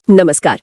नमस्कार।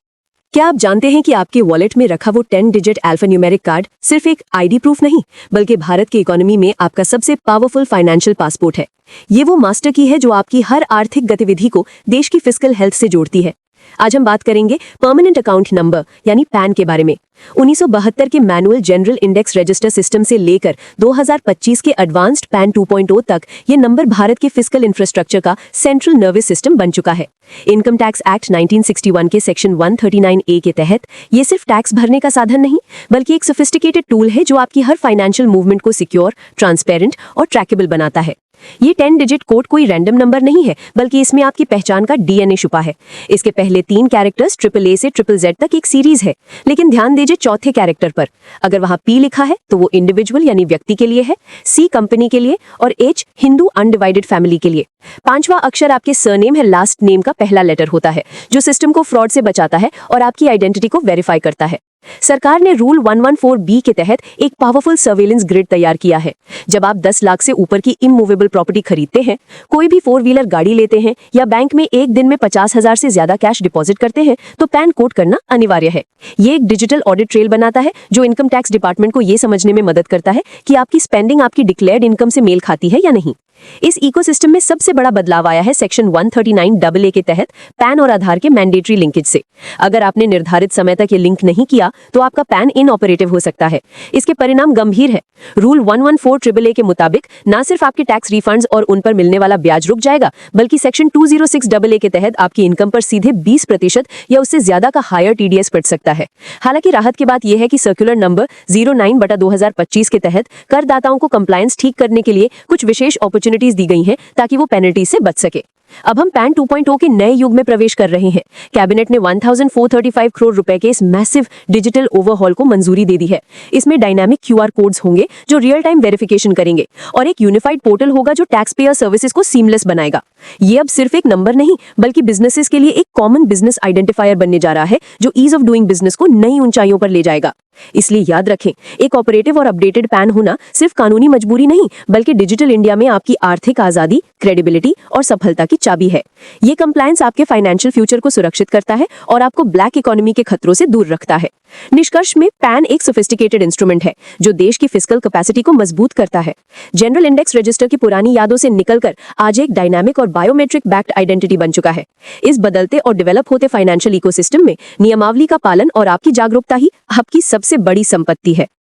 क्या आप जानते हैं कि आपके वॉलेट में रखा वो 10 डिजिट अल्फान्यूमेरिक कार्ड सिर्फ एक आईडी प्रूफ नहीं, बल्कि भारत की इकोनॉमी में आपका सबसे पावरफुल फाइनेंशियल पासपोर्ट है। ये वो मास्टर की है जो आपकी हर आर्थिक गतिविधि को देश की फिस्कल हेल्थ से जोड़ती है। आज हम बात करेंगे परमानेंट अकाउंट नंबर यानी पैन के बारे में। 1972 के manual general index register system से लेकर 2025 के एडवांस्ड पैन 2.0 तक ये नंबर भारत के फिस्कल इंफ्रास्ट्रक्चर का सेंट्रल नर्वस सिस्टम बन चुका है। इनकम टैक्स एक्ट 1961 के सेक्शन 139A के तहत ये सिर्फ टैक्स भरने का साधन नहीं, बल्कि एक सोफिस्टिकेटेड टूल है जो आपकी हर फाइनेंशियल मूवमेंट को सिक्योर, ट्रांसपेरेंट और ट्रैकेबल बनाता है। ये 10 डिजिट कोड कोई रैंडम नंबर नहीं है, बल्कि इसमें आपकी पहचान का डीएनए छुपा है। इसके पहले 3 कैरेक्टर्स AAA से ZZZ तक एक सीरीज है, लेकिन ध्यान दीजिए चौथे कैरेक्टर पर। अगर वहां P लिखा है तो वो इंडिविजुअल यानी व्यक्ति के लिए है, C कंपनी के लिए और H हिंदू अनडिवाइडेड फैमिली के लिए। 5वां अक्षर आपके सरनेम है लास्ट नेम का पहला लेटर होता है, जो सिस्टम को फ्रॉड से बचाता है और आपकी आइडेंटिटी को वेरीफाई करता है। सरकार ने रूल 114B के तहत एक पावरफुल सर्वेलेंस ग्रिड तैयार किया है। जब आप 10 लाख से ऊपर की इमूवेबल प्रॉपर्टी खरीदते हैं, कोई भी 4 व्हीलर गाड़ी लेते हैं या बैंक में एक दिन में 50,000 से ज्यादा कैश डिपॉजिट करते हैं, तो पैन कोड करना अनिवार्य है। ये एक डिजिटल ऑडिट ट्रेल बनाता है जो इनकम टैक्स डिपार्टमेंट को ये समझने में मदद करता है कि आपकी स्पेंडिंग आपकी डिक्लेयर्ड इनकम से मेल खाती है या नहीं। इस इकोसिस्टम में सबसे बड़ा बदलाव आया है सेक्शन 139AA के तहत पैन और आधार के मैंडेटरी लिंकेज से। अगर आपने निर्धारित समय तक ये लिंक नहीं किया तो आपका पैन इनऑपरेटिव हो सकता है। इसके परिणाम गंभीर है। रूल 114AAA के मुताबिक न सिर्फ आपके टैक्स रिफंड्स और उन पर मिलने वाला ब्याज रुक जाएगा, बल्कि सेक्शन 206AA के तहत आपकी इनकम पर सीधे 20% या उससे ज्यादा का हायर टीडीएस पड़ सकता है। हालांकि राहत की बात यह है कि सर्कुलर नंबर 09/2025 के तहत करदाताओं को कंप्लायंस ठीक करने के लिए कुछ विशेष अपॉर्चुनिटीज दी गई हैं ताकि वो पेनल्टी से बच सके। अब हम पैन 2.0 के नए युग में प्रवेश कर रहे हैं। कैबिनेट ने 1435 करोड़ रुपए के इस मैसिव डिजिटल ओवरहॉल को मंजूरी दे दी है। इसमें डायनामिक क्यूआर कोड्स होंगे जो रियल टाइम वेरिफिकेशन करेंगे और एक यूनिफाइड पोर्टल होगा जो टैक्स पेयर सर्विसेज को सीमलेस बनाएगा। ये अब सिर्फ एक नंबर नहीं, बल्कि बिजनेसेस के लिए एक कॉमन बिजनेस आइडेंटिफायर बनने जा रहा है जो ईज ऑफ डूइंग बिजनेस को नई ऊंचाइयों पर ले जाएगा। इसलिए याद रखें, एक ऑपरेटिव और अपडेटेड पैन होना सिर्फ कानूनी मजबूरी नहीं, बल्कि डिजिटल इंडिया में आपकी आर्थिक आजादी, क्रेडिबिलिटी और सफलता की चाबी है। ये कंप्लायंस आपके फाइनेंशियल फ्यूचर को सुरक्षित करता है और आपको ब्लैक इकोनॉमी के खतरों से दूर रखता है। निष्कर्ष में पैन एक सोफिस्टिकेटेड इंस्ट्रूमेंट है जो देश की फिस्कल कैपेसिटी को मजबूत करता है। जनरल इंडेक्स रजिस्टर की पुरानी यादों से निकलकर आज एक डायनामिक और बायोमेट्रिक बैक्ड आइडेंटिटी बन चुका है। इस बदलते और डेवलप होते फाइनेंशियल इकोसिस्टम में नियमावली का पालन और आपकी जागरूकता ही आपकी सबसे बड़ी संपत्ति है।